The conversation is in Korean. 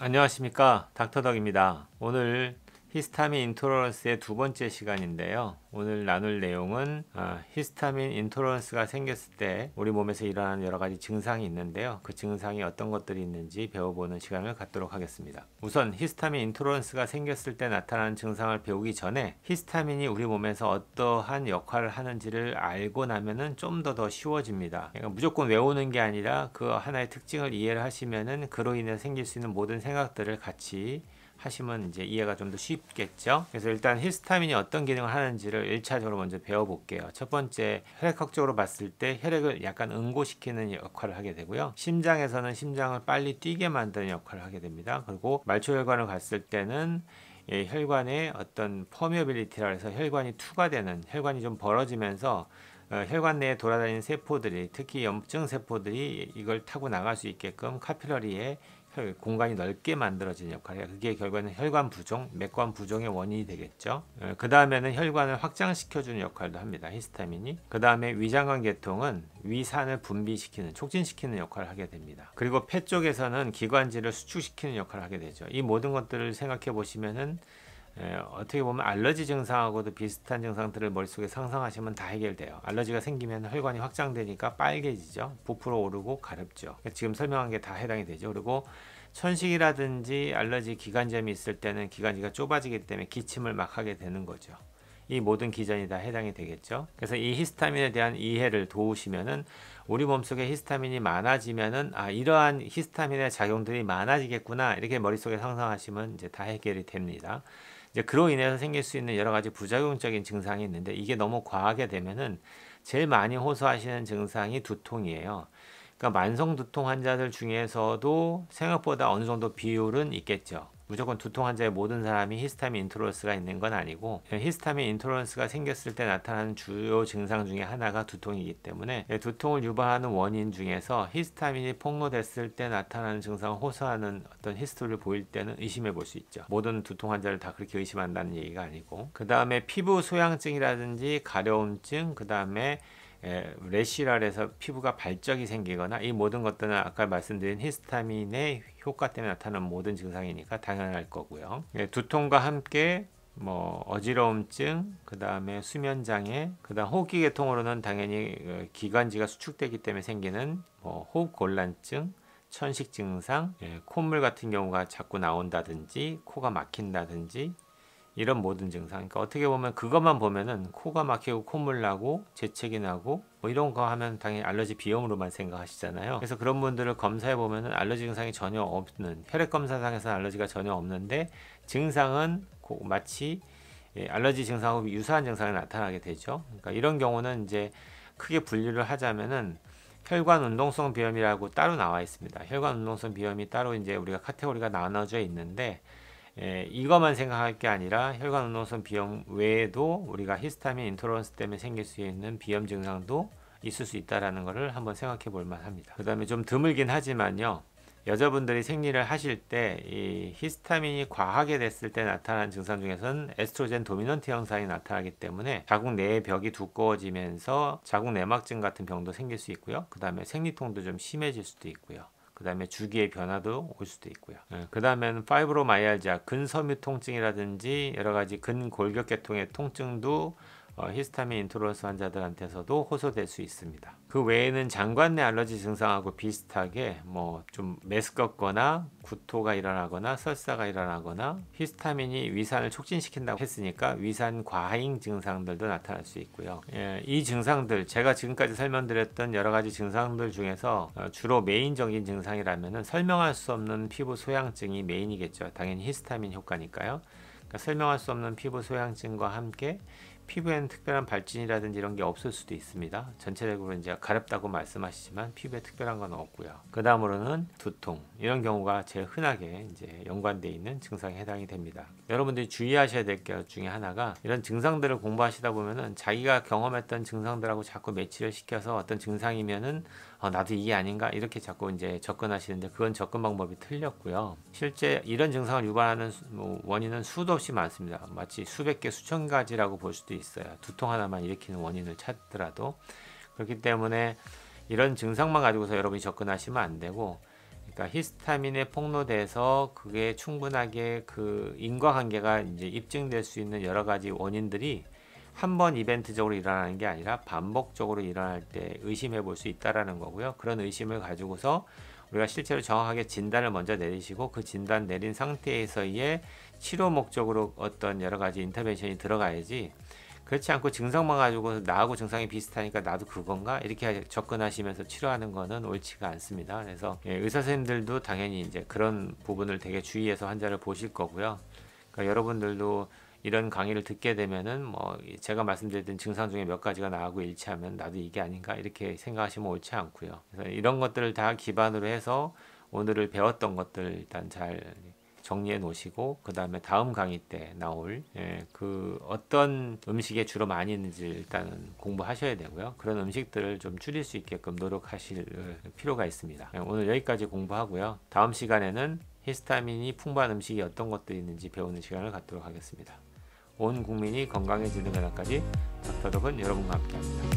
안녕하십니까, 닥터덕입니다. 오늘 히스타민 인토러런스의 두 번째 시간인데요. 오늘 나눌 내용은 히스타민 인토러런스가 생겼을 때 우리 몸에서 일어나는 여러 가지 증상이 있는데요. 그 증상이 어떤 것들이 있는지 배워보는 시간을 갖도록 하겠습니다. 우선 히스타민 인토러런스가 생겼을 때 나타나는 증상을 배우기 전에 히스타민이 우리 몸에서 어떠한 역할을 하는지를 알고 나면은 좀 더 쉬워집니다. 그러니까 무조건 외우는 게 아니라 그 하나의 특징을 이해를 하시면은 그로 인해 생길 수 있는 모든 생각들을 같이 하시면 이제 이해가 좀 더 쉽겠죠. 그래서 일단 히스타민이 어떤 기능을 하는지를 1차적으로 먼저 배워볼게요. 첫 번째, 혈액학적으로 봤을 때 혈액을 약간 응고시키는 역할을 하게 되고요. 심장에서는 심장을 빨리 뛰게 만드는 역할을 하게 됩니다. 그리고 말초혈관을 갔을 때는 혈관의 어떤 퍼미어빌리티라 해서 혈관이 투과되는, 혈관이 좀 벌어지면서 혈관 내에 돌아다니는 세포들이, 특히 염증 세포들이 이걸 타고 나갈 수 있게끔 카피러리에 공간이 넓게 만들어지는 역할이에요. 그게 결국에는 혈관 부종, 맥관 부종의 원인이 되겠죠. 그 다음에는 혈관을 확장시켜주는 역할도 합니다. 히스타민이. 그 다음에 위장관 계통은 위산을 분비시키는, 촉진시키는 역할을 하게 됩니다. 그리고 폐 쪽에서는 기관지를 수축시키는 역할을 하게 되죠. 이 모든 것들을 생각해 보시면은 어떻게 보면 알러지 증상하고도 비슷한 증상들을 머릿속에 상상하시면 다 해결돼요. 알러지가 생기면 혈관이 확장되니까 빨개지죠. 부풀어 오르고 가렵죠. 지금 설명한 게 다 해당이 되죠. 그리고 천식이라든지 알러지 기관지염이 있을 때는 기관지가 좁아지기 때문에 기침을 막 하게 되는 거죠. 이 모든 기전이 다 해당이 되겠죠. 그래서 이 히스타민에 대한 이해를 도우시면은 우리 몸속에 히스타민이 많아지면은 이러한 히스타민의 작용들이 많아지겠구나, 이렇게 머릿속에 상상하시면 이제 다 해결이 됩니다. 이제 그로 인해서 생길 수 있는 여러 가지 부작용적인 증상이 있는데, 이게 너무 과하게 되면은 제일 많이 호소하시는 증상이 두통이에요. 그러니까 만성 두통 환자들 중에서도 생각보다 어느 정도 비율은 있겠죠. 무조건 두통 환자의 모든 사람이 히스타민 인토러런스가 있는 건 아니고, 히스타민 인토러런스가 생겼을 때 나타나는 주요 증상 중에 하나가 두통이기 때문에 두통을 유발하는 원인 중에서 히스타민이 폭로됐을 때 나타나는 증상을 호소하는 어떤 히스토리를 보일 때는 의심해 볼 수 있죠. 모든 두통 환자를 다 그렇게 의심한다는 얘기가 아니고. 그 다음에 피부 소양증이라든지 가려움증, 그 다음에 래시랄에서 피부가 발적이 생기거나, 이 모든 것들은 아까 말씀드린 히스타민의 효과 때문에 나타나는 모든 증상이니까 당연할 거고요. 두통과 함께 어지러움증, 그 다음에 수면장애, 그 다음 호흡기계통으로는 당연히 기관지가 수축되기 때문에 생기는 호흡곤란증, 천식 증상, 콧물 같은 경우가 자꾸 나온다든지 코가 막힌다든지, 이런 모든 증상. 그러니까 어떻게 보면 그것만 보면은 코가 막히고 콧물 나고 재채기 나고 이런 거 하면 당연히 알러지 비염으로만 생각하시잖아요. 그래서 그런 분들을 검사해 보면은 알러지 증상이 전혀 없는, 혈액 검사상에서는 알러지가 전혀 없는데 증상은 마치 알러지 증상하고 유사한 증상이 나타나게 되죠. 그러니까 이런 경우는 이제 크게 분류를 하자면은 혈관 운동성 비염이라고 따로 나와 있습니다. 혈관 운동성 비염이 따로 이제 우리가 카테고리가 나눠져 있는데, 이것만 생각할 게 아니라 혈관 운동성 비염 외에도 우리가 히스타민 인토러런스 때문에 생길 수 있는 비염 증상도 있을 수 있다라는 것을 한번 생각해 볼 만합니다. 그 다음에 좀 드물긴 하지만요, 여자분들이 생리를 하실 때 이 히스타민이 과하게 됐을 때 나타나는 증상 중에서는 에스트로겐 도미넌트 현상이 나타나기 때문에 자궁 내의 벽이 두꺼워지면서 자궁 내막증 같은 병도 생길 수 있고요. 그 다음에 생리통도 좀 심해질 수도 있고요. 그 다음에 주기의 변화도 올 수도 있고요. 그 다음에는 파이브로마이알지아, 근섬유 통증이라든지 여러 가지 근골격계통의 통증도 히스타민 인토러런스 환자들한테서도 호소될 수 있습니다. 그 외에는 장관 내 알러지 증상하고 비슷하게 좀 메스껍거나 구토가 일어나거나 설사가 일어나거나, 히스타민이 위산을 촉진시킨다고 했으니까 위산 과잉 증상들도 나타날 수 있고요. 이 증상들, 제가 지금까지 설명드렸던 여러 가지 증상들 중에서 주로 메인적인 증상이라면 설명할 수 없는 피부 소양증이 메인이겠죠. 당연히 히스타민 효과니까요. 그러니까 설명할 수 없는 피부 소양증과 함께 피부에는 특별한 발진이라든지 이런 게 없을 수도 있습니다. 전체적으로 이제 가렵다고 말씀하시지만 피부에 특별한 건 없고요. 그 다음으로는 두통, 이런 경우가 제일 흔하게 이제 연관되어 있는 증상에 해당이 됩니다. 여러분들이 주의하셔야 될 것 중에 하나가, 이런 증상들을 공부하시다 보면은 자기가 경험했던 증상들하고 자꾸 매치를 시켜서 어떤 증상이면은 나도 이게 아닌가 이렇게 자꾸 이제 접근하시는데, 그건 접근 방법이 틀렸고요. 실제 이런 증상을 유발하는 원인은 수도 없이 많습니다. 마치 수백 개 수천 가지라고 볼 수도 있어요. 두통 하나만 일으키는 원인을 찾더라도. 그렇기 때문에 이런 증상만 가지고서 여러분이 접근하시면 안 되고, 그러니까 히스타민에 폭로돼서 그게 충분하게 그 인과관계가 이제 입증될 수 있는 여러 가지 원인들이 한 번 이벤트적으로 일어나는 게 아니라 반복적으로 일어날 때 의심해 볼 수 있다라는 거고요. 그런 의심을 가지고서 우리가 실제로 정확하게 진단을 먼저 내리시고, 그 진단 내린 상태에서의 치료 목적으로 어떤 여러 가지 인터벤션이 들어가야지, 그렇지 않고 증상만 가지고 나하고 증상이 비슷하니까 나도 그건가 이렇게 접근하시면서 치료하는 거는 옳지가 않습니다. 그래서 의사 선생님들도 당연히 이제 그런 부분을 되게 주의해서 환자를 보실 거고요. 그러니까 여러분들도 이런 강의를 듣게 되면은 뭐 제가 말씀드렸던 증상 중에 몇 가지가 나하고 일치하면 나도 이게 아닌가 이렇게 생각하시면 옳지 않고요. 그래서 이런 것들을 다 기반으로 해서 오늘을 배웠던 것들 일단 잘 정리해 놓으시고, 그 다음에 다음 강의 때 나올 그 어떤 음식에 주로 많이 있는지 일단은 공부하셔야 되고요. 그런 음식들을 좀 줄일 수 있게끔 노력하실 필요가 있습니다. 오늘 여기까지 공부하고요. 다음 시간에는 히스타민이 풍부한 음식이 어떤 것들이 있는지 배우는 시간을 갖도록 하겠습니다. 온 국민이 건강해지는 그날까지 닥터덕은 여러분과 함께합니다.